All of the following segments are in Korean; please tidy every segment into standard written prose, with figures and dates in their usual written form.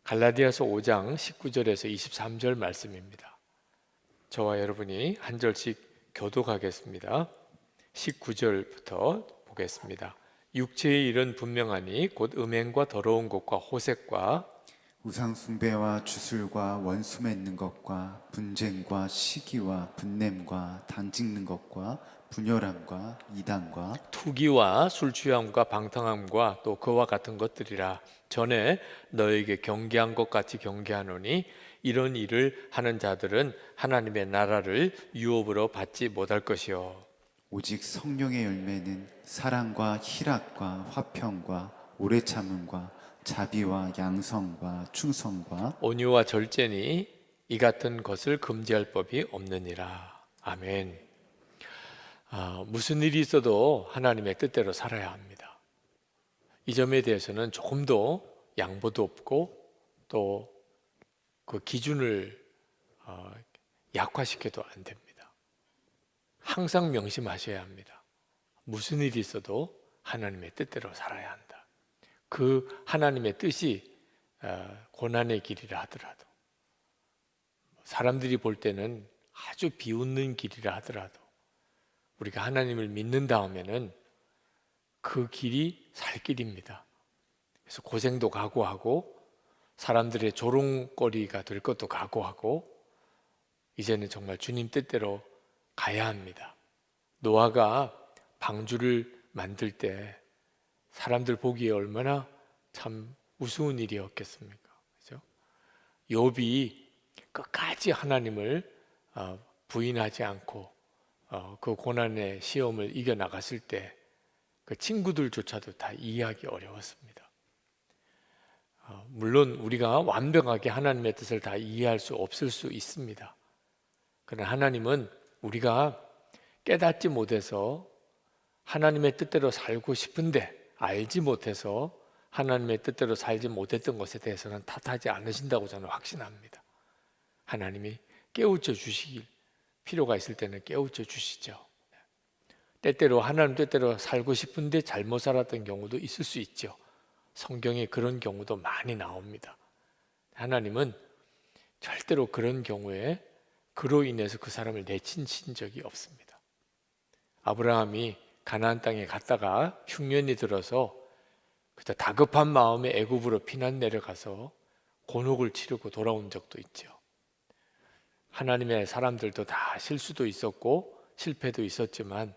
갈라디아서 5장 19절에서 23절 말씀입니다. 저와 여러분이 한 절씩 교독하겠습니다. 19절부터 보겠습니다. 육체의 일은 분명하니 곧 음행과 더러운 것과 호색과 우상 숭배와 주술과 원수 맺는 것과 분쟁과 시기와 분냄과 단 찍는 것과 분열함과 이단과 투기와 술 취함과 방탕함과 또 그와 같은 것들이라. 전에 너에게 경계한 것 같이 경계하노니 이런 일을 하는 자들은 하나님의 나라를 유업으로 받지 못할 것이요. 오직 성령의 열매는 사랑과 희락과 화평과 오래 참음과 자비와 양성과 충성과 온유와 절제니 이 같은 것을 금지할 법이 없느니라. 아멘. 무슨 일이 있어도 하나님의 뜻대로 살아야 합니다. 이 점에 대해서는 조금 더 양보도 없고 또 그 기준을 약화시켜도 안 됩니다. 항상 명심하셔야 합니다. 무슨 일이 있어도 하나님의 뜻대로 살아야 한다. 그 하나님의 뜻이 고난의 길이라 하더라도, 사람들이 볼 때는 아주 비웃는 길이라 하더라도 우리가 하나님을 믿는 다음에는 그 길이 살 길입니다. 그래서 고생도 각오하고 사람들의 조롱거리가 될 것도 각오하고 이제는 정말 주님 뜻대로 가야 합니다. 노아가 방주를 만들 때 사람들 보기에 얼마나 참 우스운 일이었겠습니까? 그죠? 욥이 끝까지 하나님을 부인하지 않고 그 고난의 시험을 이겨나갔을 때 그 친구들조차도 다 이해하기 어려웠습니다. 물론 우리가 완벽하게 하나님의 뜻을 다 이해할 수 없을 수 있습니다. 그러나 하나님은 우리가 깨닫지 못해서 하나님의 뜻대로 살고 싶은데 알지 못해서 하나님의 뜻대로 살지 못했던 것에 대해서는 탓하지 않으신다고 저는 확신합니다. 하나님이 깨우쳐 주시길 필요가 있을 때는 깨우쳐 주시죠. 때때로 하나님 뜻대로 살고 싶은데 잘못 살았던 경우도 있을 수 있죠. 성경에 그런 경우도 많이 나옵니다. 하나님은 절대로 그런 경우에 그로 인해서 그 사람을 내치신 적이 없습니다. 아브라함이 가나안 땅에 갔다가 흉년이 들어서 그저 다급한 마음에 애굽으로 피난 내려가서 곤혹을 치르고 돌아온 적도 있죠. 하나님의 사람들도 다 실수도 있었고 실패도 있었지만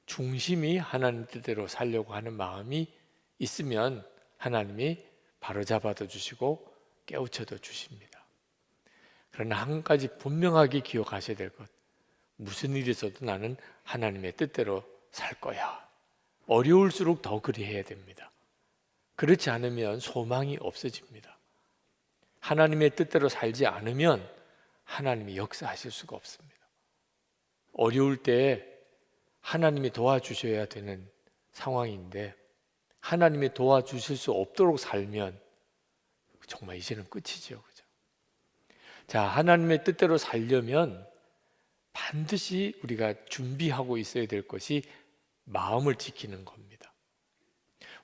중심이 하나님 뜻대로 살려고 하는 마음이 있으면 하나님이 바로잡아도 주시고 깨우쳐도 주십니다. 그러나 한 가지 분명하게 기억하셔야 될 것, 무슨 일이 있어도 나는 하나님의 뜻대로 살 거야. 어려울수록 더 그리해야 됩니다. 그렇지 않으면 소망이 없어집니다. 하나님의 뜻대로 살지 않으면 하나님이 역사하실 수가 없습니다. 어려울 때 하나님이 도와주셔야 되는 상황인데 하나님이 도와주실 수 없도록 살면 정말 이제는 끝이죠. 그죠? 자, 하나님의 뜻대로 살려면 반드시 우리가 준비하고 있어야 될 것이 마음을 지키는 겁니다.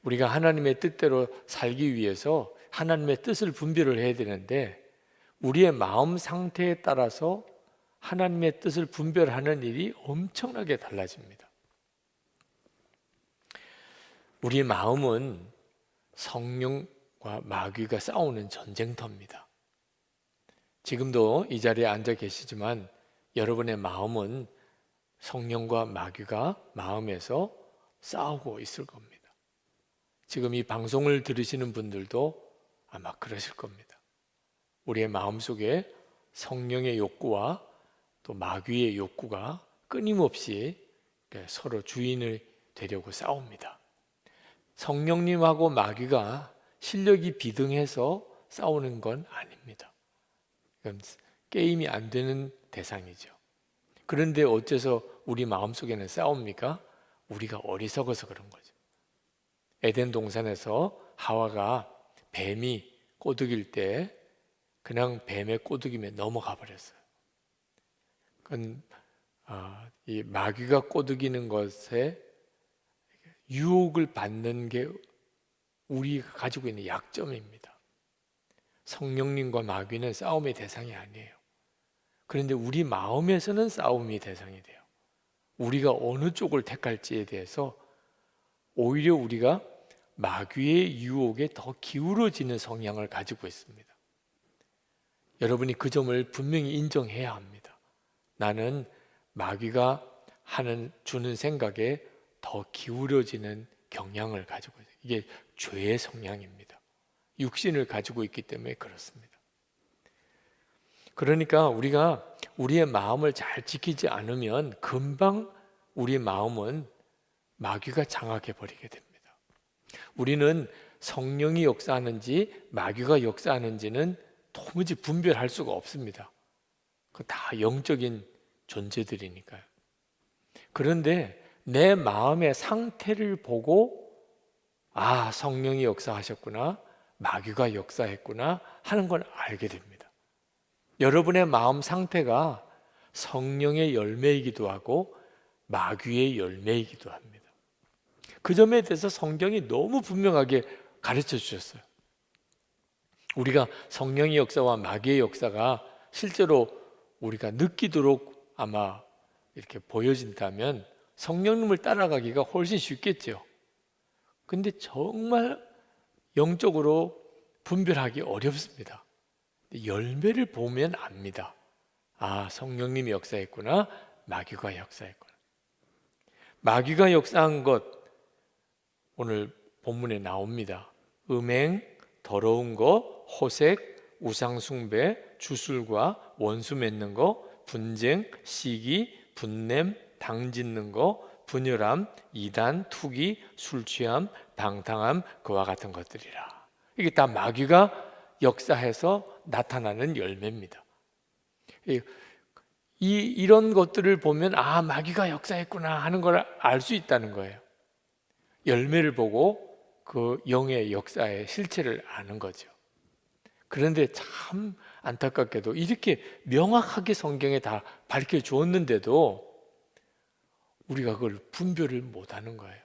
우리가 하나님의 뜻대로 살기 위해서 하나님의 뜻을 분별을 해야 되는데 우리의 마음 상태에 따라서 하나님의 뜻을 분별하는 일이 엄청나게 달라집니다. 우리의 마음은 성령과 마귀가 싸우는 전쟁터입니다. 지금도 이 자리에 앉아 계시지만 여러분의 마음은 성령과 마귀가 마음에서 싸우고 있을 겁니다. 지금 이 방송을 들으시는 분들도 아마 그러실 겁니다. 우리의 마음속에 성령의 욕구와 또 마귀의 욕구가 끊임없이 서로 주인을 되려고 싸웁니다. 성령님하고 마귀가 실력이 비등해서 싸우는 건 아닙니다. 게임이 안 되는 대상이죠. 그런데 어째서 우리 마음속에는 싸웁니까? 우리가 어리석어서 그런 거죠. 에덴 동산에서 하와가 뱀이 꼬드길 때 그냥 뱀의 꼬드김에 넘어가 버렸어요. 그건 이 마귀가 꼬드기는 것에 유혹을 받는 게 우리가 가지고 있는 약점입니다. 성령님과 마귀는 싸움의 대상이 아니에요. 그런데 우리 마음에서는 싸움의 대상이 돼요. 우리가 어느 쪽을 택할지에 대해서 오히려 우리가 마귀의 유혹에 더 기울어지는 성향을 가지고 있습니다. 여러분이 그 점을 분명히 인정해야 합니다. 나는 마귀가 주는 생각에 더 기울어지는 경향을 가지고 있어요. 이게 죄의 성향입니다. 육신을 가지고 있기 때문에 그렇습니다. 그러니까 우리가 우리의 마음을 잘 지키지 않으면 금방 우리 마음은 마귀가 장악해 버리게 됩니다. 우리는 성령이 역사하는지 마귀가 역사하는지는 도무지 분별할 수가 없습니다. 그 다 영적인 존재들이니까요. 그런데 내 마음의 상태를 보고 성령이 역사하셨구나, 마귀가 역사했구나 하는 걸 알게 됩니다. 여러분의 마음 상태가 성령의 열매이기도 하고 마귀의 열매이기도 합니다. 그 점에 대해서 성경이 너무 분명하게 가르쳐 주셨어요. 우리가 성령의 역사와 마귀의 역사가 실제로 우리가 느끼도록 아마 이렇게 보여진다면 성령님을 따라가기가 훨씬 쉽겠죠. 근데 정말 영적으로 분별하기 어렵습니다. 열매를 보면 압니다. 성령님이 역사했구나, 마귀가 역사했구나. 마귀가 역사한 것 오늘 본문에 나옵니다. 음행, 더러운 거, 호색, 우상숭배, 주술과 원수 맺는 거, 분쟁, 시기, 분냄, 당짓는 거, 분열함, 이단, 투기, 술취함, 방탕함, 그와 같은 것들이라. 이게 다 마귀가 역사해서 나타나는 열매입니다. 이런 것들을 보면 마귀가 역사했구나 하는 걸 알 수 있다는 거예요. 열매를 보고 그 영의 역사의 실체를 아는 거죠. 그런데 참 안타깝게도 이렇게 명확하게 성경에 다 밝혀 주었는데도 우리가 그걸 분별을 못하는 거예요.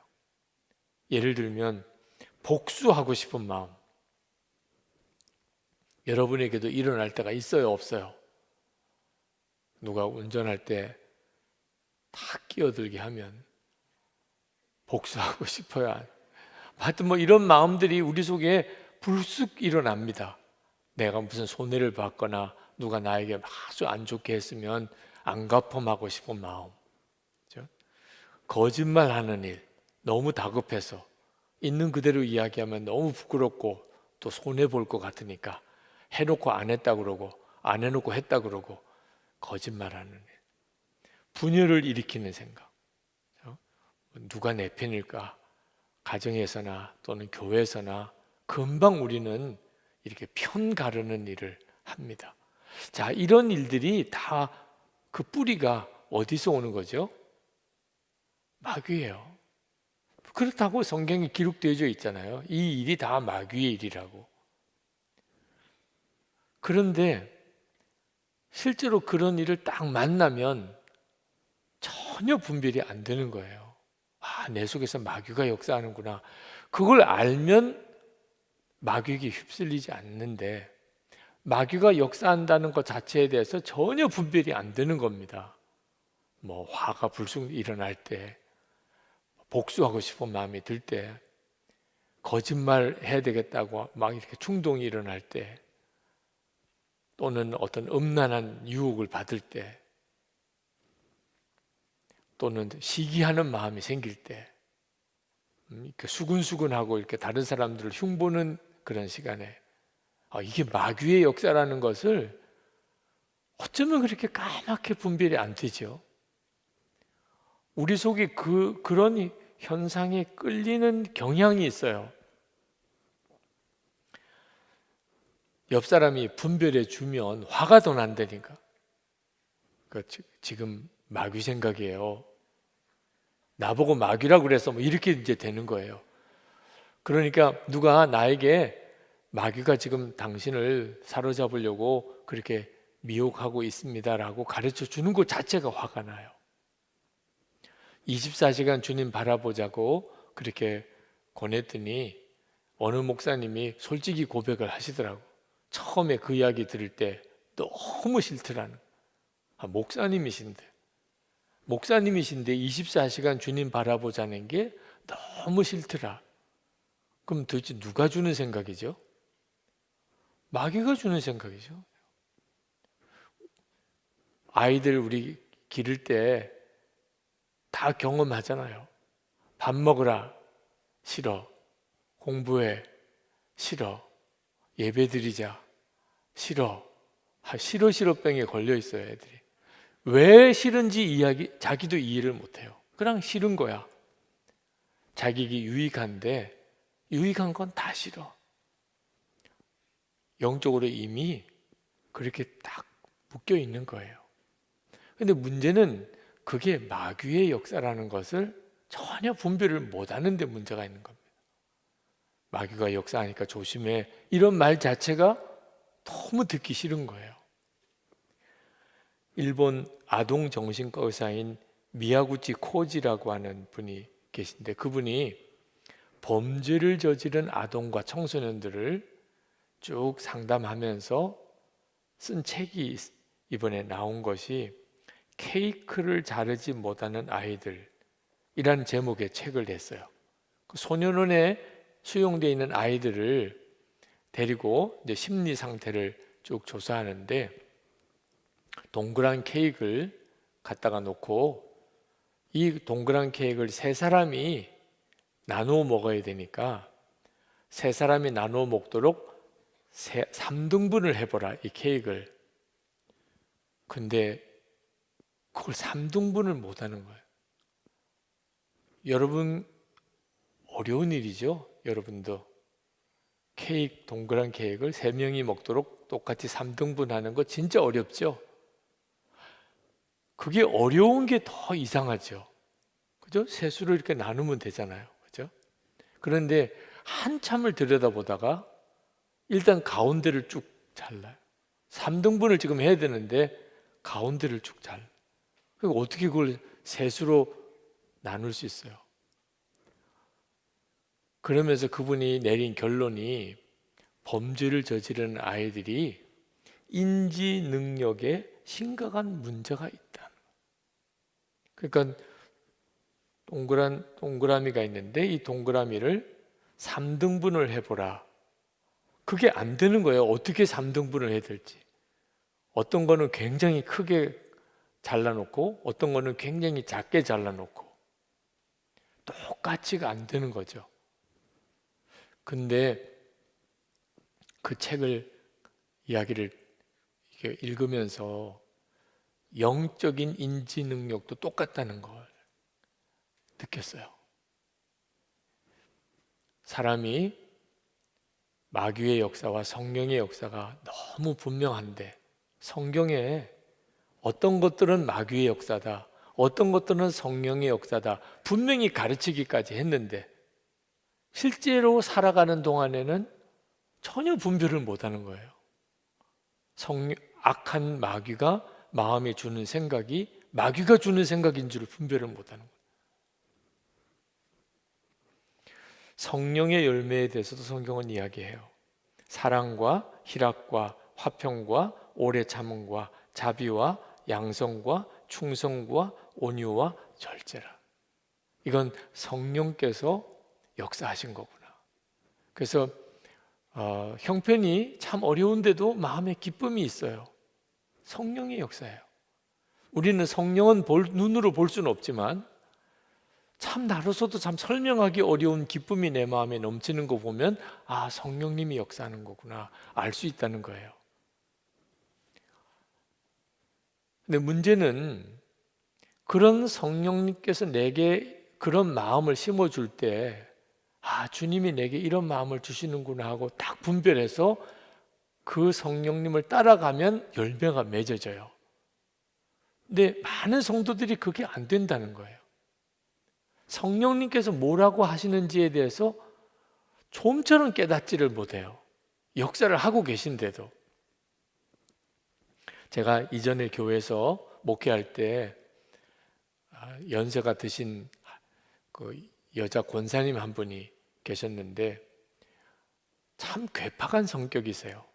예를 들면 복수하고 싶은 마음, 여러분에게도 일어날 때가 있어요, 없어요? 누가 운전할 때 다 끼어들게 하면 복수하고 싶어요. 하여튼 이런 마음들이 우리 속에 불쑥 일어납니다. 내가 무슨 손해를 받거나 누가 나에게 아주 안 좋게 했으면 안갚음하고 싶은 마음, 그렇죠? 거짓말하는 일, 너무 다급해서 있는 그대로 이야기하면 너무 부끄럽고 또 손해 볼 것 같으니까 해놓고 안 했다 그러고 안 해놓고 했다 그러고 거짓말하는 일, 분열을 일으키는 생각, 그렇죠? 누가 내 편일까? 가정에서나 또는 교회에서나 금방 우리는 이렇게 편 가르는 일을 합니다. 자, 이런 일들이 다 그 뿌리가 어디서 오는 거죠? 마귀예요. 그렇다고 성경에 기록되어져 있잖아요. 이 일이 다 마귀의 일이라고. 그런데 실제로 그런 일을 딱 만나면 전혀 분별이 안 되는 거예요. 내 속에서 마귀가 역사하는구나. 그걸 알면 마귀에게 휩쓸리지 않는데 마귀가 역사한다는 것 자체에 대해서 전혀 분별이 안 되는 겁니다. 화가 불쑥 일어날 때, 복수하고 싶은 마음이 들 때, 거짓말 해야 되겠다고 막 이렇게 충동이 일어날 때, 또는 어떤 음란한 유혹을 받을 때, 또는 시기하는 마음이 생길 때, 이렇게 수근수근하고 이렇게 다른 사람들을 흉보는 그런 시간에 이게 마귀의 역사라는 것을 어쩌면 그렇게 까맣게 분별이 안 되죠. 우리 속에 그런 현상에 끌리는 경향이 있어요. 옆 사람이 분별해 주면 화가 더 난다니까. 지금 마귀 생각이에요. 나보고 마귀라고 그래서 이렇게 이제 되는 거예요. 그러니까 누가 나에게 마귀가 지금 당신을 사로잡으려고 그렇게 미혹하고 있습니다라고 가르쳐 주는 것 자체가 화가 나요. 24시간 주님 바라보자고 그렇게 권했더니 어느 목사님이 솔직히 고백을 하시더라고. 처음에 그 이야기 들을 때 너무 싫더라는, 목사님이신데 24시간 주님 바라보자는 게 너무 싫더라. 그럼 도대체 누가 주는 생각이죠? 마귀가 주는 생각이죠. 아이들 우리 기를 때 다 경험하잖아요. 밥 먹으라, 싫어. 공부해, 싫어. 예배 드리자, 싫어. 싫어병에 걸려 있어요, 애들이. 왜 싫은지 자기도 이해를 못해요. 그냥 싫은 거야. 자기에게 유익한데 유익한 건 다 싫어. 영적으로 이미 그렇게 딱 묶여 있는 거예요. 근데 문제는 그게 마귀의 역사라는 것을 전혀 분별을 못하는 데 문제가 있는 겁니다. 마귀가 역사하니까 조심해, 이런 말 자체가 너무 듣기 싫은 거예요. 일본 아동 정신과 의사인 미야구치 코지라고 하는 분이 계신데, 그분이 범죄를 저지른 아동과 청소년들을 쭉 상담하면서 쓴 책이 이번에 나온 것이 케이크를 자르지 못하는 아이들이라는 제목의 책을 냈어요. 그 소년원에 수용되어 있는 아이들을 데리고 이제 심리 상태를 쭉 조사하는데, 동그란 케이크를 갖다가 놓고 이 동그란 케이크를 세 사람이 나누어 먹어야 되니까 세 사람이 나누어 먹도록 3등분을 해보라, 이 케이크를. 근데 그걸 3등분을 못하는 거예요. 여러분, 어려운 일이죠. 여러분도 동그란 케이크를 3명이 먹도록 똑같이 3등분 하는 거 진짜 어렵죠. 그게 어려운 게 더 이상하죠. 그죠? 세수를 이렇게 나누면 되잖아요. 그죠? 그런데 한참을 들여다보다가 일단 가운데를 쭉 잘라요. 3등분을 지금 해야 되는데 가운데를 쭉 잘라요. 어떻게 그걸 세수로 나눌 수 있어요? 그러면서 그분이 내린 결론이, 범죄를 저지르는 아이들이 인지 능력에 심각한 문제가 있다. 그러니까 동그라미가 있는데 이 동그라미를 3등분을 해보라. 그게 안 되는 거예요. 어떻게 3등분을 해야 될지. 어떤 거는 굉장히 크게 잘라놓고 어떤 거는 굉장히 작게 잘라놓고 똑같이가 안 되는 거죠. 근데 그 이야기를 읽으면서 영적인 인지 능력도 똑같다는 걸 느꼈어요. 사람이 마귀의 역사와 성령의 역사가 너무 분명한데, 성경에 어떤 것들은 마귀의 역사다, 어떤 것들은 성령의 역사다 분명히 가르치기까지 했는데, 실제로 살아가는 동안에는 전혀 분별을 못하는 거예요. 악한 마귀가 마음에 주는 생각이 마귀가 주는 생각인 줄 분별을 못하는 거예요. 성령의 열매에 대해서도 성경은 이야기해요. 사랑과 희락과 화평과 오래 참음과 자비와 양성과 충성과 온유와 절제라. 이건 성령께서 역사하신 거구나. 그래서 형편이 참 어려운데도 마음에 기쁨이 있어요. 성령의 역사예요. 우리는 성령은 눈으로 볼 수는 없지만 참 나로서도 참 설명하기 어려운 기쁨이 내 마음에 넘치는 거 보면, 아, 성령님이 역사하는 거구나 알 수 있다는 거예요. 근데 문제는 그런 성령님께서 내게 그런 마음을 심어줄 때, 아, 주님이 내게 이런 마음을 주시는구나 하고 딱 분별해서 그 성령님을 따라가면 열매가 맺어져요. 근데 많은 성도들이 그게 안 된다는 거예요. 성령님께서 뭐라고 하시는지에 대해서 좀처럼 깨닫지를 못해요. 역사를 하고 계신데도. 제가 이전에 교회에서 목회할 때 연세가 드신 그 여자 권사님 한 분이 계셨는데 참 괴팍한 성격이세요.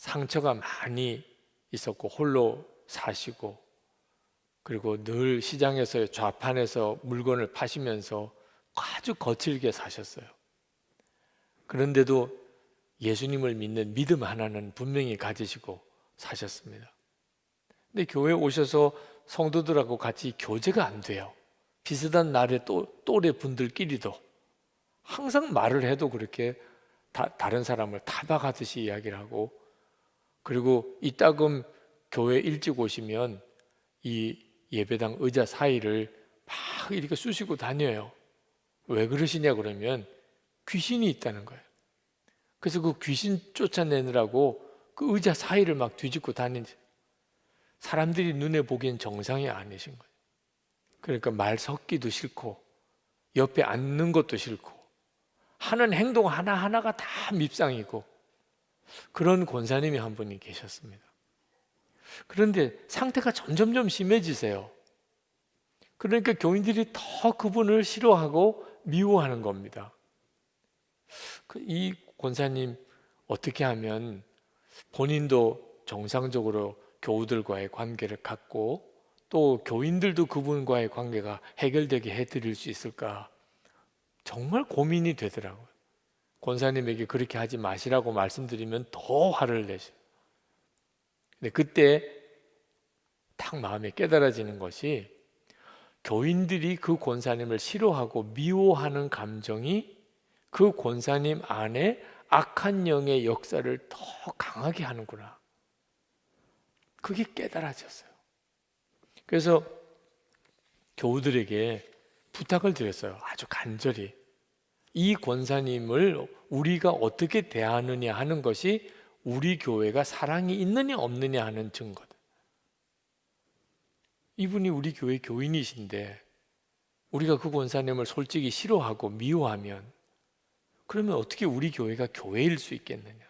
상처가 많이 있었고 홀로 사시고, 그리고 늘 시장에서 좌판에서 물건을 파시면서 아주 거칠게 사셨어요. 그런데도 예수님을 믿는 믿음 하나는 분명히 가지시고 사셨습니다. 근데 교회에 오셔서 성도들하고 같이 교제가 안 돼요. 비슷한 나라의 또래 분들끼리도 항상 말을 해도 그렇게 다른 사람을 타박하듯이 이야기를 하고, 그리고 이따금 교회 일찍 오시면 이 예배당 의자 사이를 막 이렇게 쑤시고 다녀요. 왜 그러시냐 그러면 귀신이 있다는 거예요. 그래서 그 귀신 쫓아내느라고 그 의자 사이를 막 뒤집고 다니지. 사람들이 눈에 보기엔 정상이 아니신 거예요. 그러니까 말 섞기도 싫고 옆에 앉는 것도 싫고 하는 행동 하나하나가 다 밉상이고, 그런 권사님이 한 분이 계셨습니다. 그런데 상태가 점점점 심해지세요. 그러니까 교인들이 더 그분을 싫어하고 미워하는 겁니다. 이 권사님 어떻게 하면 본인도 정상적으로 교우들과의 관계를 갖고 또 교인들도 그분과의 관계가 해결되게 해드릴 수 있을까, 정말 고민이 되더라고요. 권사님에게 그렇게 하지 마시라고 말씀드리면 더 화를 내셔요. 근데 그때 딱 마음에 깨달아지는 것이, 교인들이 그 권사님을 싫어하고 미워하는 감정이 그 권사님 안에 악한 영의 역사를 더 강하게 하는구나. 그게 깨달아졌어요. 그래서 교우들에게 부탁을 드렸어요. 아주 간절히. 이 권사님을 우리가 어떻게 대하느냐 하는 것이 우리 교회가 사랑이 있느냐 없느냐 하는 증거다. 이분이 우리 교회 교인이신데 우리가 그 권사님을 솔직히 싫어하고 미워하면 그러면 어떻게 우리 교회가 교회일 수 있겠느냐.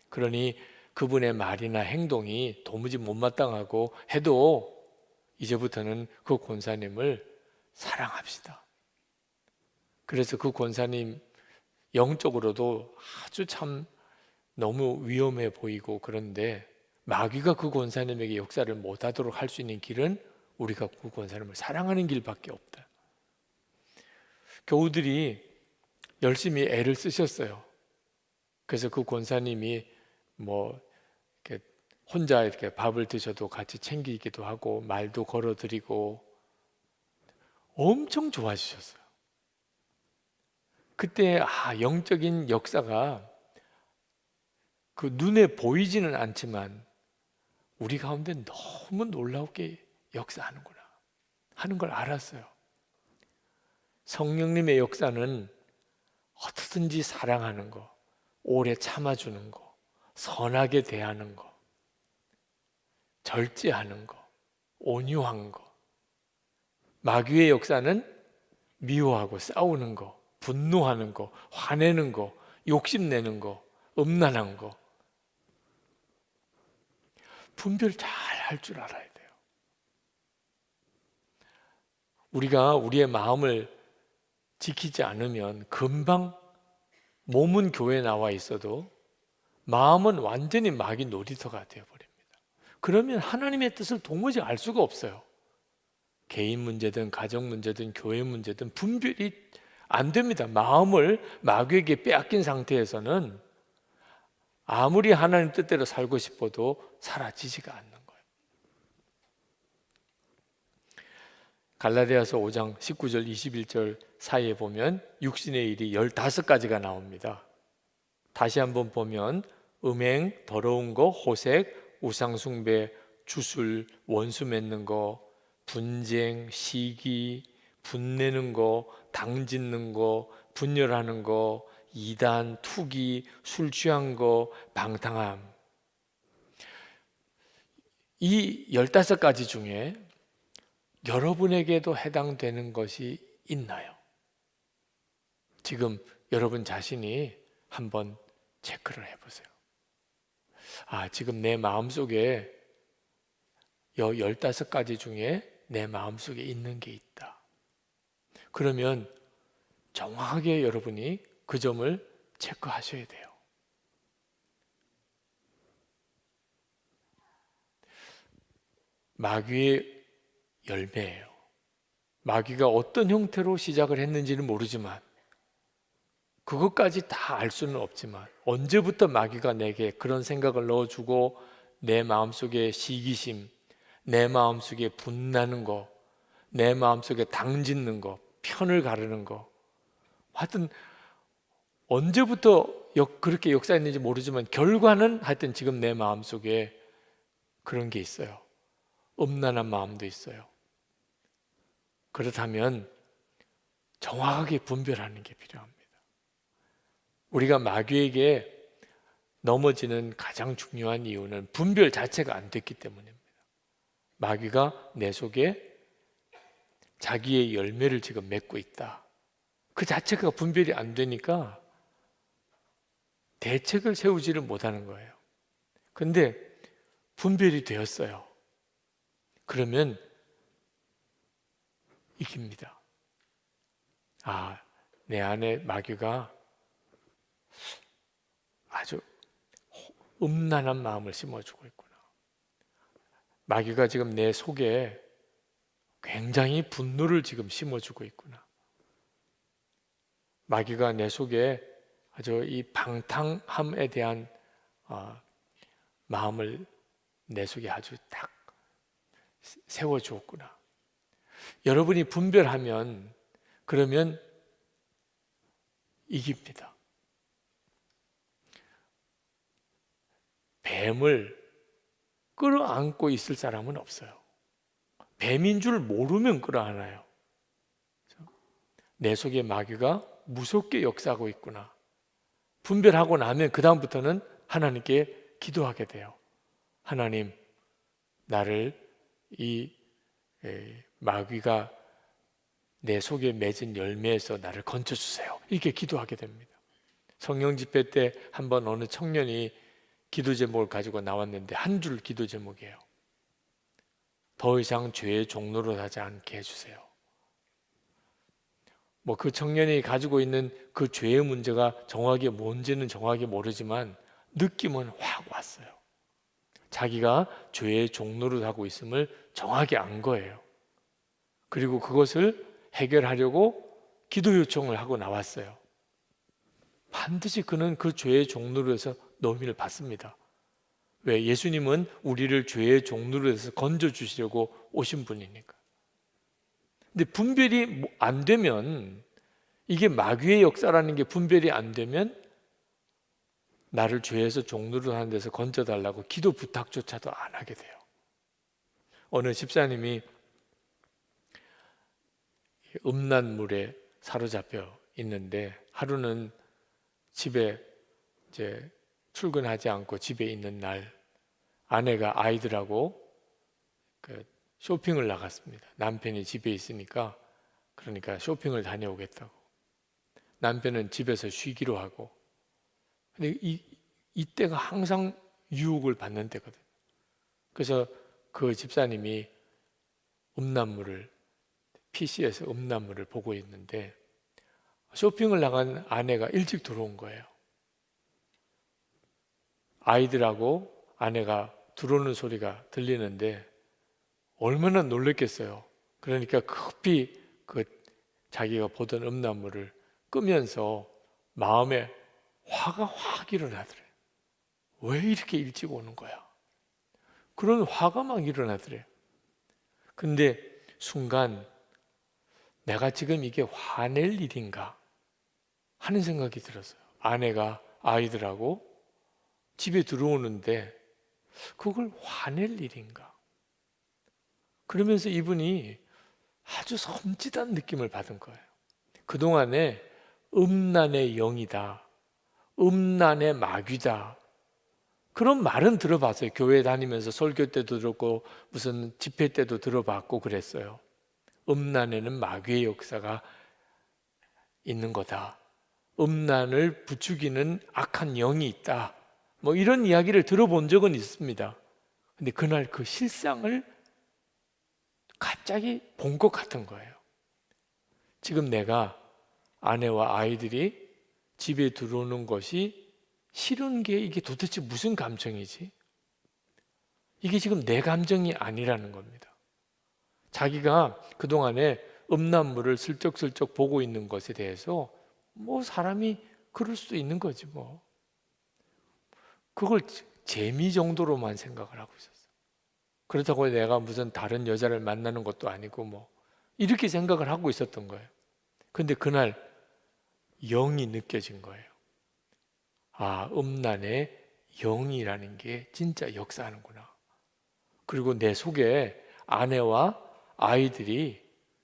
그러니 그분의 말이나 행동이 도무지 못마땅하고 해도 이제부터는 그 권사님을 사랑합시다. 그래서 그 권사님 영적으로도 아주 참 너무 위험해 보이고, 그런데 마귀가 그 권사님에게 역사를 못하도록 할 수 있는 길은 우리가 그 권사님을 사랑하는 길밖에 없다. 교우들이 열심히 애를 쓰셨어요. 그래서 그 권사님이 뭐 이렇게 혼자 이렇게 밥을 드셔도 같이 챙기기도 하고 말도 걸어드리고 엄청 좋아지셨어요. 그때 영적인 역사가 그 눈에 보이지는 않지만 우리 가운데 너무 놀랍게 역사하는구나 하는 걸 알았어요. 성령님의 역사는 어떻든지 사랑하는 거, 오래 참아주는 거, 선하게 대하는 거, 절제하는 거, 온유한 거. 마귀의 역사는 미워하고 싸우는 거, 분노하는 거, 화내는 거, 욕심내는 거, 음란한 거. 분별 잘 할 줄 알아야 돼요. 우리가 우리의 마음을 지키지 않으면 금방 몸은 교회에 나와 있어도 마음은 완전히 마귀 놀이터가 되어버립니다. 그러면 하나님의 뜻을 도무지 알 수가 없어요. 개인 문제든 가정 문제든 교회 문제든 분별이 안 됩니다. 마음을 마귀에게 빼앗긴 상태에서는 아무리 하나님 뜻대로 살고 싶어도 사라지지가 않는 거예요. 갈라디아서 5장 19절 21절 사이에 보면 육신의 일이 15가지가 나옵니다. 다시 한번 보면 음행, 더러운 거, 호색, 우상숭배, 주술, 원수 맺는 거, 분쟁, 시기, 분내는 거, 당짓는 거, 분열하는 거, 이단, 투기, 술 취한 거, 방탕함. 이 15가지 중에 여러분에게도 해당되는 것이 있나요? 지금 여러분 자신이 한번 체크를 해보세요. 지금 내 마음속에 15가지 중에 내 마음속에 있는 게 있다. 그러면 정확하게 여러분이 그 점을 체크하셔야 돼요. 마귀의 열매예요. 마귀가 어떤 형태로 시작을 했는지는 모르지만, 그것까지 다 알 수는 없지만, 언제부터 마귀가 내게 그런 생각을 넣어주고 내 마음속에 시기심, 내 마음속에 분나는 거, 내 마음속에 당짓는 거, 편을 가르는 거, 하여튼 언제부터 그렇게 역사했는지 모르지만 결과는 하여튼 지금 내 마음속에 그런 게 있어요. 음란한 마음도 있어요. 그렇다면 정확하게 분별하는 게 필요합니다. 우리가 마귀에게 넘어지는 가장 중요한 이유는 분별 자체가 안 됐기 때문입니다. 마귀가 내 속에 자기의 열매를 지금 맺고 있다. 그 자체가 분별이 안 되니까 대책을 세우지를 못하는 거예요. 근데 분별이 되었어요. 그러면 이깁니다. 아, 내 안에 마귀가 아주 음란한 마음을 심어주고 있구나. 마귀가 지금 내 속에 굉장히 분노를 지금 심어주고 있구나. 마귀가 내 속에 아주 이 방탕함에 대한 마음을 내 속에 아주 딱 세워주었구나. 여러분이 분별하면 그러면 이깁니다. 뱀을 끌어안고 있을 사람은 없어요. 뱀인 줄 모르면 끌어안아요. 내 속에 마귀가 무섭게 역사하고 있구나. 분별하고 나면 그 다음부터는 하나님께 기도하게 돼요. 하나님, 나를 이 마귀가 내 속에 맺은 열매에서 나를 건져주세요. 이렇게 기도하게 됩니다. 성령 집회 때 한번 어느 청년이 기도 제목을 가지고 나왔는데 한 줄 기도 제목이에요. 더 이상 죄의 종로로 하지 않게 해주세요. 뭐 그 청년이 가지고 있는 그 죄의 문제가 정확히 뭔지는 정확히 모르지만 느낌은 확 왔어요. 자기가 죄의 종로를 하고 있음을 정확히 안 거예요. 그리고 그것을 해결하려고 기도 요청을 하고 나왔어요. 반드시 그는 그 죄의 종로로 해서 너미를 받습니다. 왜? 예수님은 우리를 죄의 종로로 해서 건져주시려고 오신 분이니까. 근데 분별이 안 되면, 이게 마귀의 역사라는 게 분별이 안 되면 나를 죄에서 종로로 하는 데서 건져달라고 기도 부탁조차도 안 하게 돼요. 어느 집사님이 음란물에 사로잡혀 있는데 하루는 집에 이제 출근하지 않고 집에 있는 날 아내가 아이들하고 그 쇼핑을 나갔습니다. 남편이 집에 있으니까, 그러니까 쇼핑을 다녀오겠다고. 남편은 집에서 쉬기로 하고. 근데 이때가 항상 유혹을 받는 때거든요. 그래서 그 집사님이 PC에서 음란물을 보고 있는데 쇼핑을 나간 아내가 일찍 들어온 거예요. 아이들하고 아내가 들어오는 소리가 들리는데 얼마나 놀랬겠어요. 그러니까 급히 그 자기가 보던 음란물을 끄면서 마음에 화가 확 일어나더래요. 왜 이렇게 일찍 오는 거야? 그런 화가 막 일어나더래요. 근데 순간 내가 지금 이게 화낼 일인가 하는 생각이 들었어요. 아내가 아이들하고 집에 들어오는데 그걸 화낼 일인가? 그러면서 이분이 아주 섬찟한 느낌을 받은 거예요. 그동안에 음란의 영이다, 음란의 마귀다, 그런 말은 들어봤어요. 교회 다니면서 설교 때도 들었고 무슨 집회 때도 들어봤고 그랬어요. 음란에는 마귀의 역사가 있는 거다, 음란을 부추기는 악한 영이 있다, 뭐 이런 이야기를 들어본 적은 있습니다. 근데 그날 그 실상을 갑자기 본 것 같은 거예요. 지금 내가 아내와 아이들이 집에 들어오는 것이 싫은 게 이게 도대체 무슨 감정이지? 이게 지금 내 감정이 아니라는 겁니다. 자기가 그동안에 음란물을 슬쩍슬쩍 보고 있는 것에 대해서 뭐 사람이 그럴 수도 있는 거지 뭐. 그걸 재미 정도로만 생각을 하고 있었어. 그렇다고 내가 무슨 다른 여자를 만나는 것도 아니고 뭐 이렇게 생각을 하고 있었던 거예요. 근데 그날 영이 느껴진 거예요. 아, 음란의 영이라는 게 진짜 역사하는구나. 그리고 내 속에 아내와 아이들이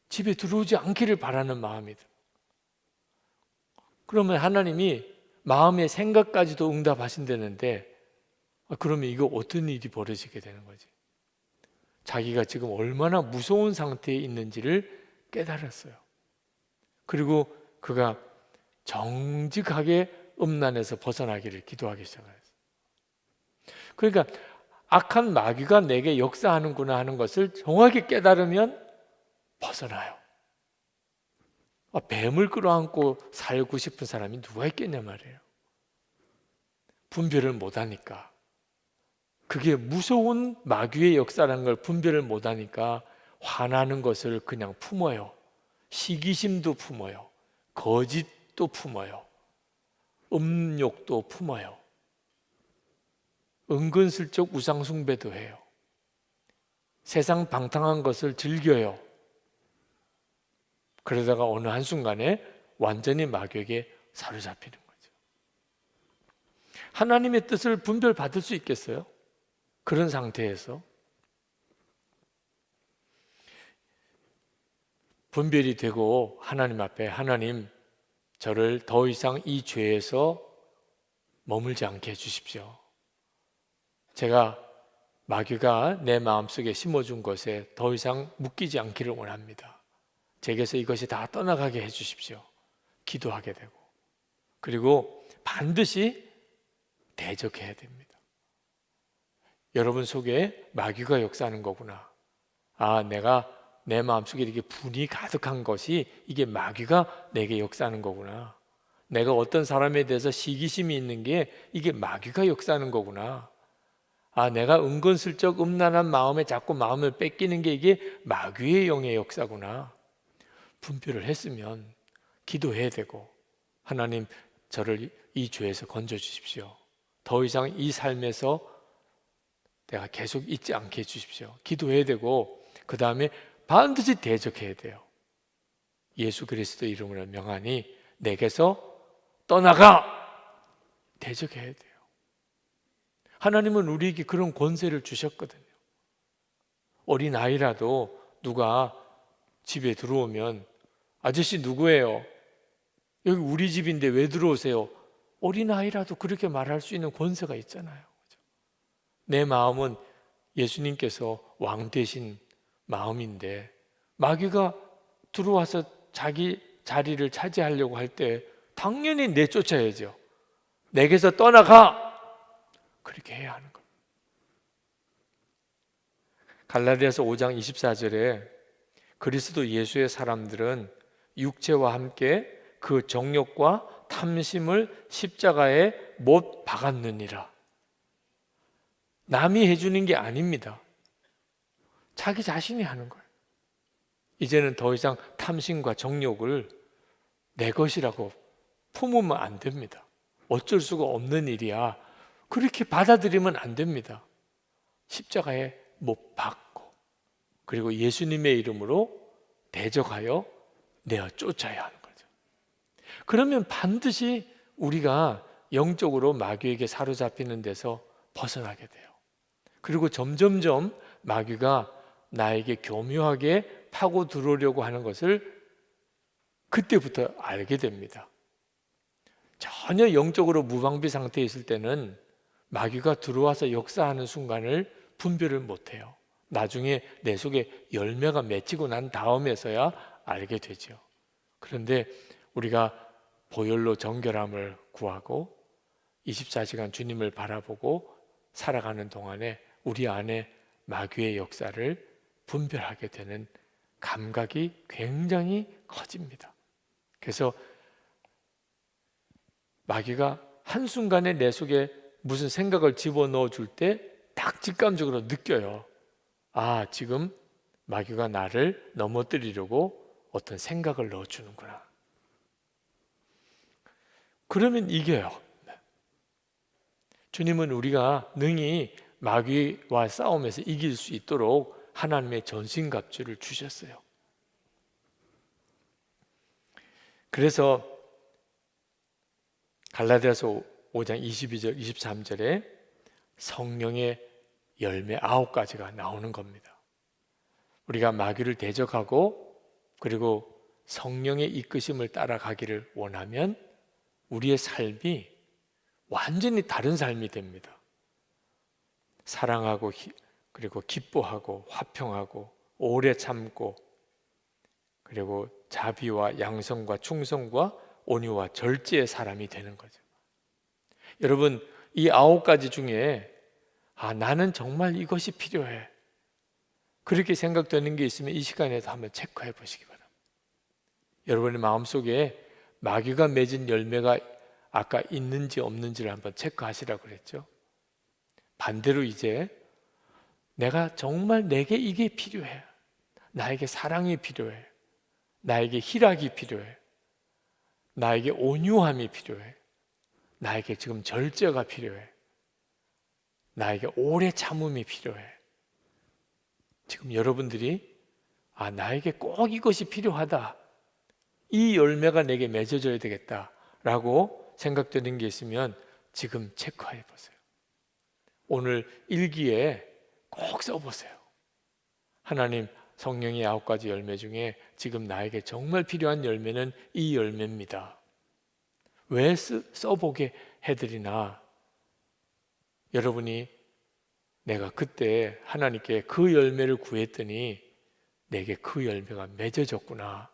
집에 들어오지 않기를 바라는 마음이 들어요. 그러면 하나님이 마음의 생각까지도 응답하신다는데 그러면 이거 어떤 일이 벌어지게 되는 거지? 자기가 지금 얼마나 무서운 상태에 있는지를 깨달았어요. 그리고 그가 정직하게 음란에서 벗어나기를 기도하기 시작했어요. 그러니까 악한 마귀가 내게 역사하는구나 하는 것을 정확히 깨달으면 벗어나요. 뱀을 끌어안고 살고 싶은 사람이 누가 있겠냐 말이에요. 분별을 못하니까. 그게 무서운 마귀의 역사라는 걸 분별을 못하니까 화나는 것을 그냥 품어요. 시기심도 품어요. 거짓도 품어요. 음욕도 품어요. 은근슬쩍 우상숭배도 해요. 세상 방탕한 것을 즐겨요. 그러다가 어느 한순간에 완전히 마귀에게 사로잡히는 거죠. 하나님의 뜻을 분별받을 수 있겠어요? 그런 상태에서 분별이 되고 하나님 앞에 하나님 저를 더 이상 이 죄에서 머물지 않게 해주십시오. 제가 마귀가 내 마음속에 심어준 것에 더 이상 묶이지 않기를 원합니다. 제게서 이것이 다 떠나가게 해주십시오. 기도하게 되고 그리고 반드시 대적해야 됩니다. 여러분 속에 마귀가 역사하는 거구나. 아, 내가 내 마음속에 이렇게 분이 가득한 것이 이게 마귀가 내게 역사하는 거구나. 내가 어떤 사람에 대해서 시기심이 있는 게 이게 마귀가 역사하는 거구나. 아, 내가 은근슬쩍 음란한 마음에 자꾸 마음을 뺏기는 게 이게 마귀의 영의 역사구나. 분별을 했으면 기도해야 되고 하나님 저를 이 죄에서 건져주십시오. 더 이상 이 삶에서 내가 계속 있지 않게 해주십시오. 기도해야 되고 그 다음에 반드시 대적해야 돼요. 예수 그리스도 이름으로 명하니 내게서 떠나가! 대적해야 돼요. 하나님은 우리에게 그런 권세를 주셨거든요. 어린아이라도 누가 집에 들어오면 아저씨 누구예요? 여기 우리 집인데 왜 들어오세요? 어린아이라도 그렇게 말할 수 있는 권세가 있잖아요. 내 마음은 예수님께서 왕 되신 마음인데 마귀가 들어와서 자기 자리를 차지하려고 할 때 당연히 내쫓아야죠. 내게서 떠나가! 그렇게 해야 하는 겁니다. 갈라디아서 5장 24절에 그리스도 예수의 사람들은 육체와 함께 그 정욕과 탐심을 십자가에 못 박았느니라. 남이 해주는 게 아닙니다. 자기 자신이 하는 거예요. 이제는 더 이상 탐심과 정욕을 내 것이라고 품으면 안 됩니다. 어쩔 수가 없는 일이야. 그렇게 받아들이면 안 됩니다. 십자가에 못 박고 그리고 예수님의 이름으로 대적하여 내어 쫓아야 하는 거죠. 그러면 반드시 우리가 영적으로 마귀에게 사로잡히는 데서 벗어나게 돼요. 그리고 점점점 마귀가 나에게 교묘하게 파고 들어오려고 하는 것을 그때부터 알게 됩니다. 전혀 영적으로 무방비 상태에 있을 때는 마귀가 들어와서 역사하는 순간을 분별을 못해요. 나중에 내 속에 열매가 맺히고 난 다음에서야 알게 되죠. 그런데 우리가 보혈로 정결함을 구하고 24시간 주님을 바라보고 살아가는 동안에 우리 안에 마귀의 역사를 분별하게 되는 감각이 굉장히 커집니다. 그래서 마귀가 한순간에 내 속에 무슨 생각을 집어넣어 줄 때 딱 직감적으로 느껴요. 아, 지금 마귀가 나를 넘어뜨리려고 어떤 생각을 넣어주는구나. 그러면 이겨요. 주님은 우리가 능히 마귀와 싸움에서 이길 수 있도록 하나님의 전신갑주를 주셨어요. 그래서 갈라디아서 5장 22절, 23절에 성령의 열매 9가지가 나오는 겁니다. 우리가 마귀를 대적하고 그리고 성령의 이끄심을 따라가기를 원하면 우리의 삶이 완전히 다른 삶이 됩니다. 사랑하고 그리고 기뻐하고 화평하고 오래 참고 그리고 자비와 양성과 충성과 온유와 절제의 사람이 되는 거죠. 여러분, 이 9가지 중에 나는 정말 이것이 필요해, 그렇게 생각되는 게 있으면 이 시간에도 한번 체크해 보시기 바랍니다. 여러분의 마음속에 마귀가 맺은 열매가 아까 있는지 없는지를 한번 체크하시라고 그랬죠. 반대로 이제 내가 정말 내게 이게 필요해, 나에게 사랑이 필요해, 나에게 희락이 필요해, 나에게 온유함이 필요해, 나에게 지금 절제가 필요해, 나에게 오래 참음이 필요해. 지금 여러분들이 나에게 꼭 이것이 필요하다, 이 열매가 내게 맺어져야 되겠다라고 생각되는 게 있으면 지금 체크해 보세요. 오늘 일기에 꼭 써보세요. 하나님, 성령의 9가지 열매 중에 지금 나에게 정말 필요한 열매는 이 열매입니다. 왜 써보게 해드리나? 여러분이 내가 그때 하나님께 그 열매를 구했더니 내게 그 열매가 맺어졌구나,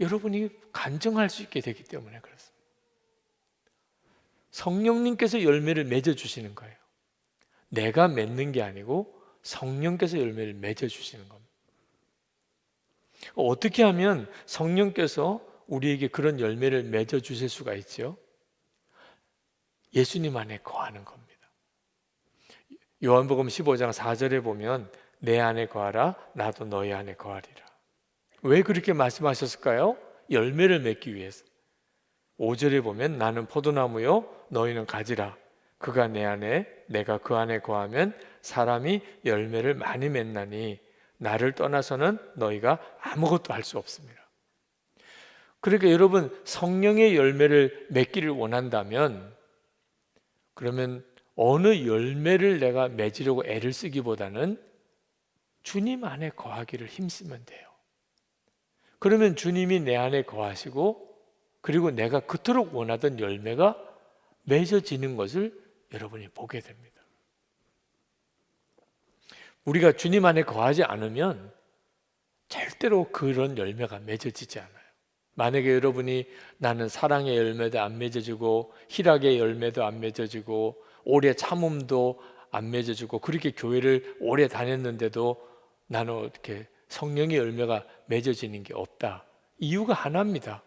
여러분이 간증할 수 있게 되기 때문에 그렇습니다. 성령님께서 열매를 맺어주시는 거예요. 내가 맺는 게 아니고 성령께서 열매를 맺어주시는 겁니다. 어떻게 하면 성령께서 우리에게 그런 열매를 맺어주실 수가 있죠? 예수님 안에 거하는 겁니다. 요한복음 15장 4절에 보면 내 안에 거하라, 나도 너희 안에 거하리라. 왜 그렇게 말씀하셨을까요? 열매를 맺기 위해서. 5절에 보면 나는 포도나무요 너희는 가지라, 그가 내 안에 내가 그 안에 거하면 사람이 열매를 많이 맺나니 나를 떠나서는 너희가 아무것도 할 수 없습니다. 그러니까 여러분, 성령의 열매를 맺기를 원한다면 그러면 어느 열매를 내가 맺으려고 애를 쓰기보다는 주님 안에 거하기를 힘쓰면 돼요. 그러면 주님이 내 안에 거하시고 그리고 내가 그토록 원하던 열매가 맺어지는 것을 여러분이 보게 됩니다. 우리가 주님 안에 거하지 않으면 절대로 그런 열매가 맺어지지 않아요. 만약에 여러분이 나는 사랑의 열매도 안 맺어지고 희락의 열매도 안 맺어지고 오래 참음도 안 맺어지고 그렇게 교회를 오래 다녔는데도 나는 어떻게 성령의 열매가 맺어지는 게 없다. 이유가 하나입니다.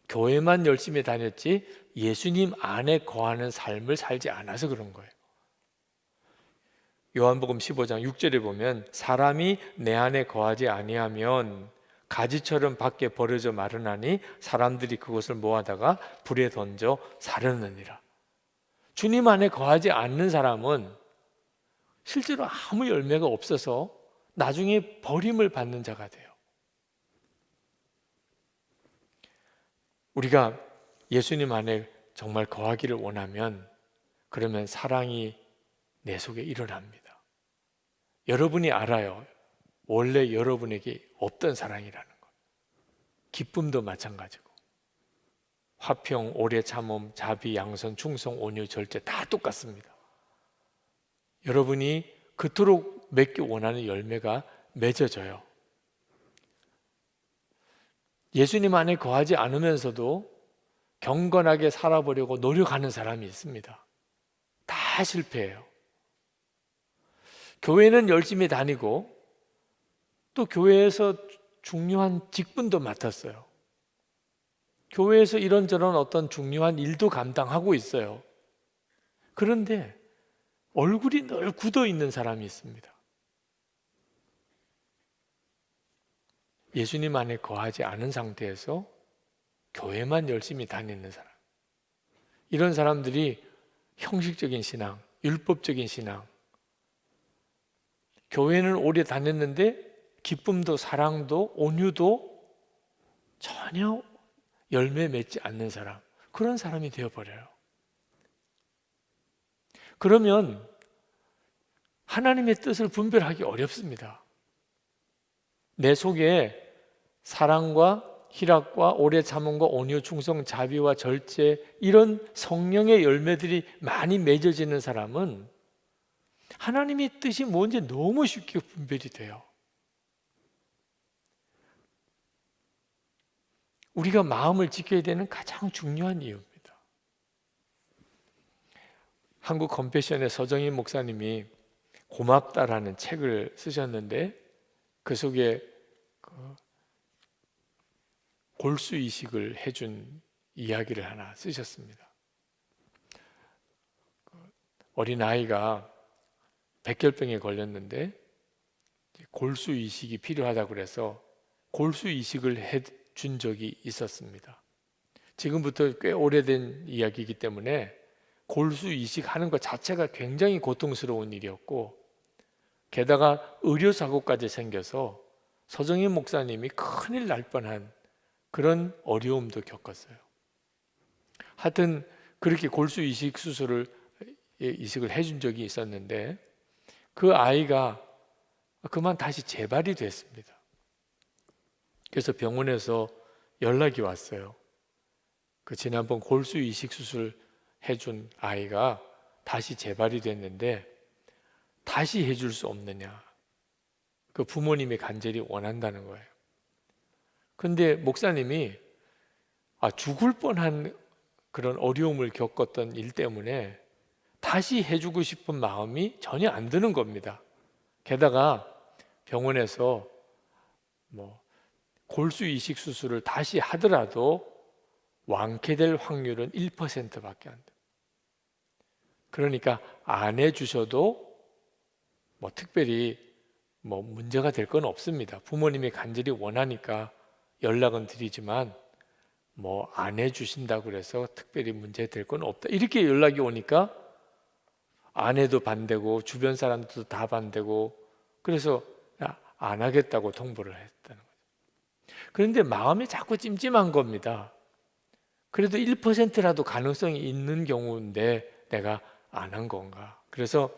교회만 열심히 다녔지 예수님 안에 거하는 삶을 살지 않아서 그런 거예요. 요한복음 15장 6절에 보면 사람이 내 안에 거하지 아니하면 가지처럼 밖에 버려져 마르나니 사람들이 그것을 모아다가 불에 던져 사르느니라. 주님 안에 거하지 않는 사람은 실제로 아무 열매가 없어서 나중에 버림을 받는 자가 돼요. 우리가 예수님 안에 정말 거하기를 원하면 그러면 사랑이 내 속에 일어납니다. 여러분이 알아요. 원래 여러분에게 없던 사랑이라는 것. 기쁨도 마찬가지고 화평, 오래 참음, 자비, 양선, 충성, 온유, 절제 다 똑같습니다. 여러분이 그토록 맺기 원하는 열매가 맺어져요. 예수님 안에 거하지 않으면서도 경건하게 살아보려고 노력하는 사람이 있습니다. 다 실패해요. 교회는 열심히 다니고 또 교회에서 중요한 직분도 맡았어요. 교회에서 이런저런 어떤 중요한 일도 감당하고 있어요. 그런데 얼굴이 늘 굳어 있는 사람이 있습니다. 예수님 안에 거하지 않은 상태에서 교회만 열심히 다니는 사람. 이런 사람들이 형식적인 신앙, 율법적인 신앙, 교회는 오래 다녔는데 기쁨도 사랑도 온유도 전혀 열매 맺지 않는 사람, 그런 사람이 되어버려요. 그러면 하나님의 뜻을 분별하기 어렵습니다. 내 속에 사랑과 희락과 오래 참음과 온유, 충성, 자비와 절제, 이런 성령의 열매들이 많이 맺어지는 사람은 하나님의 뜻이 뭔지 너무 쉽게 분별이 돼요. 우리가 마음을 지켜야 되는 가장 중요한 이유입니다. 한국 컴패션의 서정인 목사님이 고맙다라는 책을 쓰셨는데 그 속에 골수 이식을 해준 이야기를 하나 쓰셨습니다. 어린아이가 백혈병에 걸렸는데 골수 이식이 필요하다고 그래서 골수 이식을 해준 적이 있었습니다. 지금부터 꽤 오래된 이야기이기 때문에 골수 이식하는 것 자체가 굉장히 고통스러운 일이었고, 게다가 의료사고까지 생겨서 서정인 목사님이 큰일 날 뻔한 그런 어려움도 겪었어요. 하여튼 그렇게 골수 이식 수술을 이식을 해준 적이 있었는데 그 아이가 그만 다시 재발이 됐습니다. 그래서 병원에서 연락이 왔어요. 그 지난번 골수 이식 수술 해준 아이가 다시 재발이 됐는데 다시 해줄 수 없느냐. 그 부모님이 간절히 원한다는 거예요. 근데 목사님이 죽을 뻔한 그런 어려움을 겪었던 일 때문에 다시 해주고 싶은 마음이 전혀 안 드는 겁니다. 게다가 병원에서 골수 이식 수술을 다시 하더라도 완쾌될 확률은 1%밖에 안 돼요. 그러니까 안 해주셔도 특별히 문제가 될 건 없습니다. 부모님이 간절히 원하니까 연락은 드리지만 안 해주신다고 그래서 특별히 문제 될 건 없다. 이렇게 연락이 오니까 아내도 반대고 주변 사람들도 다 반대고 그래서 안 하겠다고 통보를 했다는 거죠. 그런데 마음이 자꾸 찜찜한 겁니다. 그래도 1%라도 가능성이 있는 경우인데 내가 안 한 건가. 그래서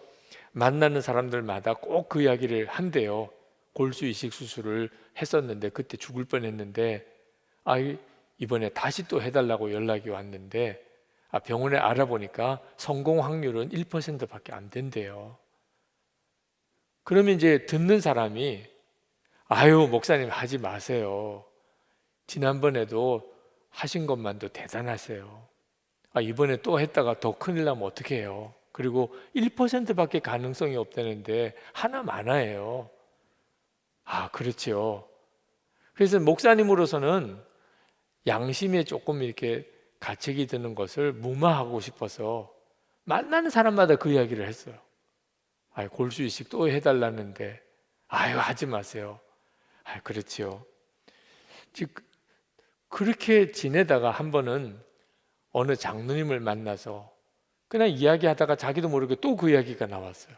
만나는 사람들마다 꼭 그 이야기를 한대요. 골수 이식 수술을 했었는데 그때 죽을 뻔했는데 이번에 다시 또 해달라고 연락이 왔는데 병원에 알아보니까 성공 확률은 1%밖에 안 된대요. 그러면 이제 듣는 사람이 목사님 하지 마세요. 지난번에도 하신 것만도 대단하세요. 이번에 또 했다가 더 큰일 나면 어떻게 해요? 그리고 1%밖에 가능성이 없다는데 하나 많아요. 그렇지요. 그래서 목사님으로서는 양심에 조금 이렇게 가책이 드는 것을 무마하고 싶어서 만나는 사람마다 그 이야기를 했어요. 골수 이식 또 해달라는데 하지 마세요. 그렇지요. 즉 그렇게 지내다가 한 번은 어느 장로님을 만나서 그냥 이야기하다가 자기도 모르게 또 그 이야기가 나왔어요.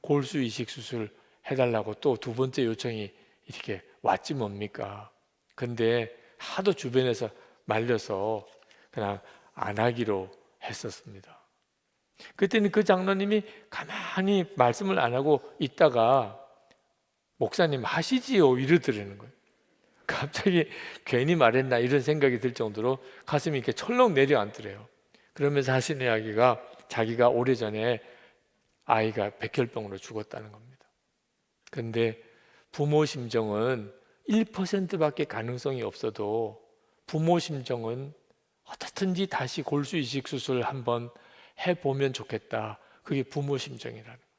골수 이식 수술 해달라고 또 두 번째 요청이 이렇게 왔지 뭡니까? 근데 하도 주변에서 말려서 그냥 안 하기로 했었습니다. 그때는 그 장로님이 가만히 말씀을 안 하고 있다가 목사님 하시지요 이러더라는 거예요. 갑자기 괜히 말했나 이런 생각이 들 정도로 가슴이 이렇게 철렁 내려앉더래요. 그러면서 하신 이야기가 자기가 오래전에 아이가 백혈병으로 죽었다는 겁니다. 그런데 부모 심정은 1%밖에 가능성이 없어도 부모 심정은 어떻든지 다시 골수 이식 수술을 한번 해보면 좋겠다. 그게 부모 심정이라는 거예요.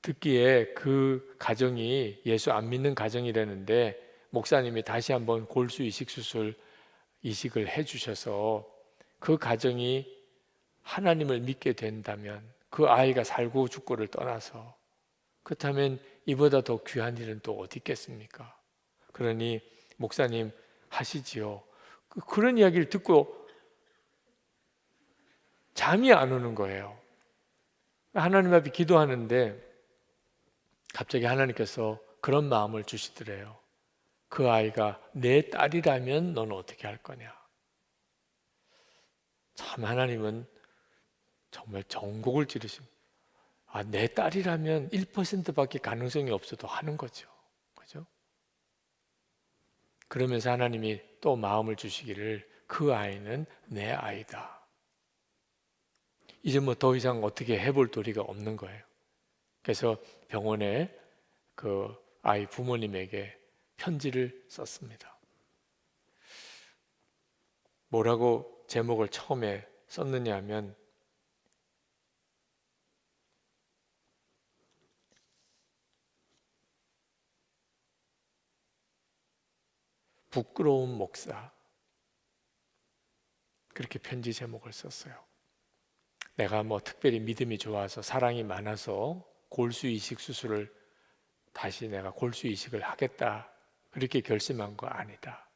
듣기에 그 가정이 예수 안 믿는 가정이라는데 목사님이 다시 한번 골수 이식 수술 이식을 해주셔서 그 가정이 하나님을 믿게 된다면 그 아이가 살고 죽고를 떠나서 그렇다면 이보다 더 귀한 일은 또 어디 있겠습니까? 그러니 목사님 하시지요. 그런 이야기를 듣고 잠이 안 오는 거예요. 하나님 앞에 기도하는데 갑자기 하나님께서 그런 마음을 주시더래요. 그 아이가 내 딸이라면 너는 어떻게 할 거냐? 참 하나님은 정말 정곡을 찌르십니다. 내 딸이라면 1%밖에 가능성이 없어도 하는 거죠. 그죠? 그러면서 하나님이 또 마음을 주시기를 그 아이는 내 아이다. 이제 뭐 더 이상 어떻게 해볼 도리가 없는 거예요. 그래서 병원에 그 아이 부모님에게 편지를 썼습니다. 뭐라고 제목을 처음에 썼느냐 하면 부끄러운 목사, 그렇게 편지 제목을 썼어요. 내가 뭐 특별히 믿음이 좋아서 사랑이 많아서 골수 이식 수술을 다시 내가 골수 이식을 하겠다 그렇게 결심한 거 아니다.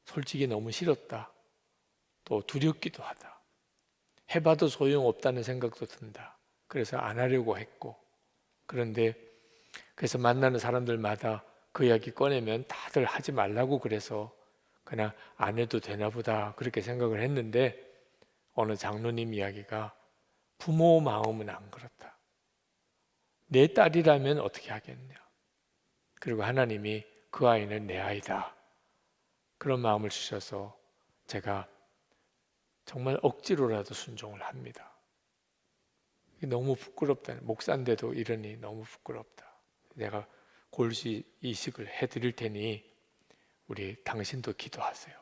솔직히 너무 싫었다. 또 두렵기도 하다. 해봐도 소용없다는 생각도 든다. 그래서 안 하려고 했고, 그런데 그래서 만나는 사람들마다 그 이야기 꺼내면 다들 하지 말라고 그래서 그냥 안 해도 되나 보다 그렇게 생각을 했는데 어느 장로님 이야기가 부모 마음은 안 그렇다. 내 딸이라면 어떻게 하겠냐. 그리고 하나님이 그 아이는 내 아이다. 그런 마음을 주셔서 제가 정말 억지로라도 순종을 합니다. 너무 부끄럽다. 목사인데도 이러니 너무 부끄럽다. 내가 골수 이식을 해드릴 테니 우리 당신도 기도하세요.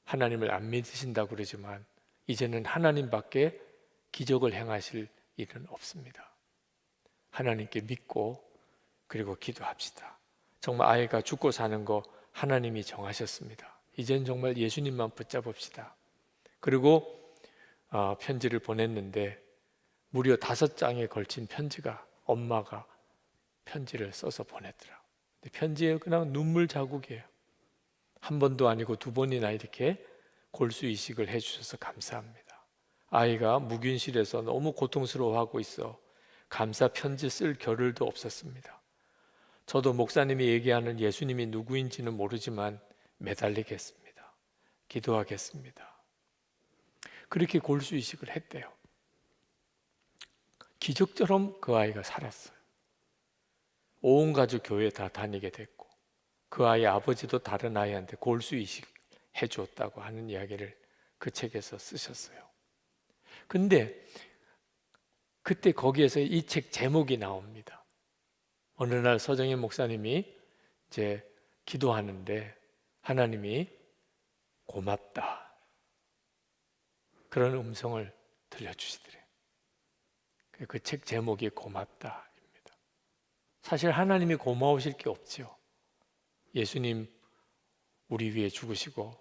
하나님을 안 믿으신다고 그러지만 이제는 하나님밖에 기적을 행하실 일은 없습니다. 하나님께 믿고 그리고 기도합시다. 정말 아이가 죽고 사는 거 하나님이 정하셨습니다. 이젠 정말 예수님만 붙잡읍시다. 그리고 편지를 보냈는데 무려 5장에 걸친 편지가 엄마가 편지를 써서 보냈더라. 편지에 그냥 눈물 자국이에요. 한 번도 아니고 2번이나 이렇게 골수 이식을 해주셔서 감사합니다. 아이가 묵윤실에서 너무 고통스러워하고 있어 감사 편지 쓸 겨를도 없었습니다. 저도 목사님이 얘기하는 예수님이 누구인지는 모르지만 매달리겠습니다. 기도하겠습니다. 그렇게 골수 이식을 했대요. 기적처럼 그 아이가 살았어요. 온 가족 교회 다 다니게 됐고 그 아이 아버지도 다른 아이한테 골수 이식 해줬다고 하는 이야기를 그 책에서 쓰셨어요. 근데 그때 거기에서 이 책 제목이 나옵니다. 어느 날 서정현 목사님이 이제 기도하는데 하나님이 고맙다 그런 음성을 들려주시더래요. 그 책 제목이 고맙다입니다. 사실 하나님이 고마우실 게 없죠. 예수님 우리 위해 죽으시고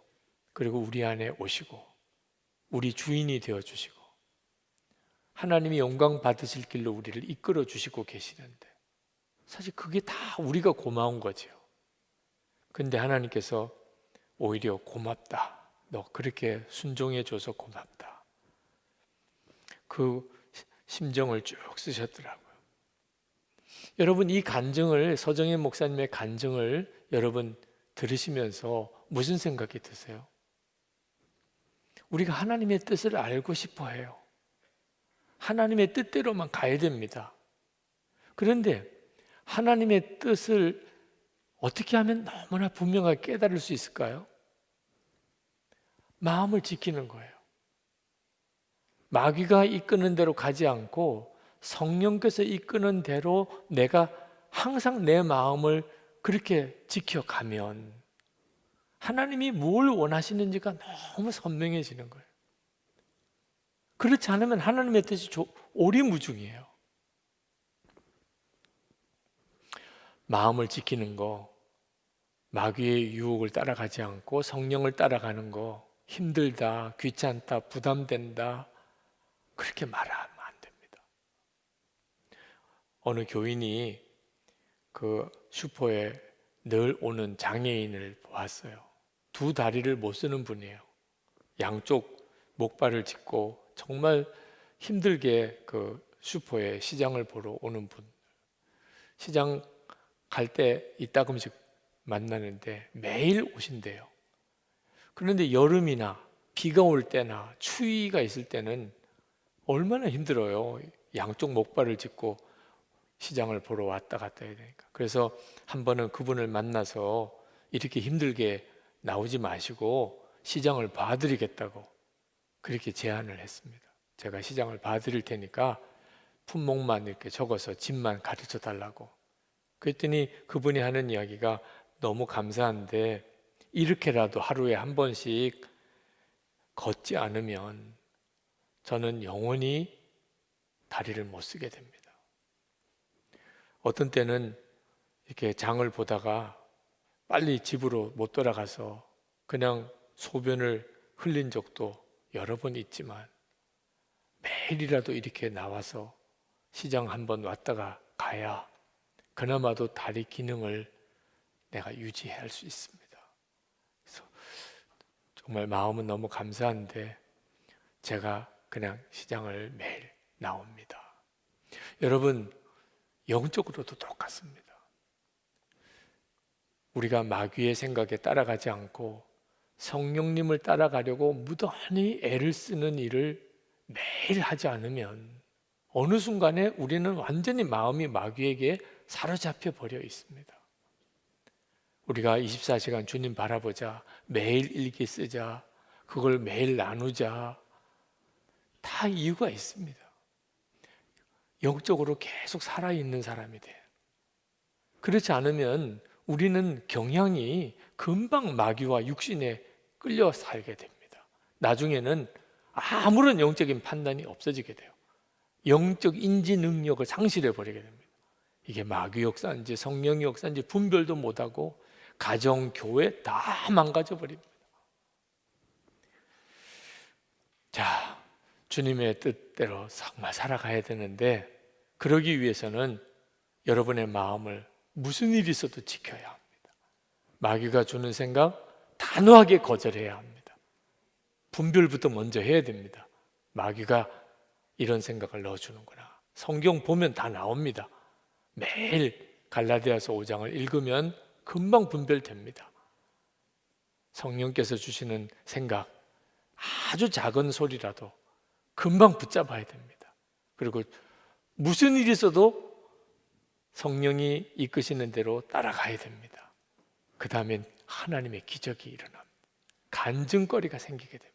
그리고 우리 안에 오시고 우리 주인이 되어주시고 하나님이 영광 받으실 길로 우리를 이끌어 주시고 계시는데 사실 그게 다 우리가 고마운 거죠. 근데 하나님께서 오히려 고맙다. 너 그렇게 순종해줘서 고맙다. 그 심정을 쭉 쓰셨더라고요. 여러분 이 간증을 서정현 목사님의 간증을 여러분 들으시면서 무슨 생각이 드세요? 우리가 하나님의 뜻을 알고 싶어 해요. 하나님의 뜻대로만 가야 됩니다. 그런데 하나님의 뜻을 어떻게 하면 너무나 분명하게 깨달을 수 있을까요? 마음을 지키는 거예요. 마귀가 이끄는 대로 가지 않고 성령께서 이끄는 대로 내가 항상 내 마음을 그렇게 지켜가면 하나님이 뭘 원하시는지가 너무 선명해지는 거예요. 그렇지 않으면 하나님의 뜻이 오리무중이에요. 마음을 지키는 거, 마귀의 유혹을 따라가지 않고 성령을 따라가는 거 힘들다, 귀찮다, 부담된다 그렇게 말하면 안 됩니다. 어느 교인이 그 슈퍼에 늘 오는 장애인을 보았어요. 두 다리를 못 쓰는 분이에요. 양쪽 목발을 짚고 정말 힘들게 그 슈퍼에 시장을 보러 오는 분. 시장 갈 때 이따금씩 만나는데 매일 오신대요. 그런데 여름이나 비가 올 때나 추위가 있을 때는 얼마나 힘들어요. 양쪽 목발을 짚고 시장을 보러 왔다 갔다 해야 되니까. 그래서 한 번은 그분을 만나서 이렇게 힘들게 나오지 마시고 시장을 봐드리겠다고 그렇게 제안을 했습니다. 제가 시장을 봐드릴 테니까 품목만 이렇게 적어서 집만 가르쳐 달라고. 그랬더니 그분이 하는 이야기가 너무 감사한데 이렇게라도 하루에 한 번씩 걷지 않으면 저는 영원히 다리를 못 쓰게 됩니다. 어떤 때는 이렇게 장을 보다가 빨리 집으로 못 돌아가서 그냥 소변을 흘린 적도 여러 번 있지만 매일이라도 이렇게 나와서 시장 한번 왔다가 가야 그나마도 다리 기능을 내가 유지할 수 있습니다. 그래서 정말 마음은 너무 감사한데 제가 그냥 시장을 매일 나옵니다. 여러분, 영적으로도 똑같습니다. 우리가 마귀의 생각에 따라가지 않고 성령님을 따라가려고 무던히 애를 쓰는 일을 매일 하지 않으면 어느 순간에 우리는 완전히 마음이 마귀에게 사로잡혀 버려 있습니다. 우리가 24시간 주님 바라보자, 매일 일기 쓰자, 그걸 매일 나누자, 다 이유가 있습니다. 영적으로 계속 살아있는 사람이 돼요. 그렇지 않으면 우리는 경향이 금방 마귀와 육신에 끌려 살게 됩니다. 나중에는 아무런 영적인 판단이 없어지게 돼요. 영적 인지 능력을 상실해 버리게 됩니다. 이게 마귀 역사인지 성령의 역사인지 분별도 못하고 가정, 교회 다 망가져 버립니다. 자, 주님의 뜻대로 정말 살아가야 되는데 그러기 위해서는 여러분의 마음을 무슨 일이 있어도 지켜야 합니다. 마귀가 주는 생각 단호하게 거절해야 합니다. 분별부터 먼저 해야 됩니다. 마귀가 이런 생각을 넣어주는구나. 성경 보면 다 나옵니다. 매일 갈라디아서 5장을 읽으면 금방 분별됩니다. 성령께서 주시는 생각 아주 작은 소리라도 금방 붙잡아야 됩니다. 그리고 무슨 일이 있어도 성령이 이끄시는 대로 따라가야 됩니다. 그 다음엔 하나님의 기적이 일어납니다. 간증거리가 생기게 됩니다.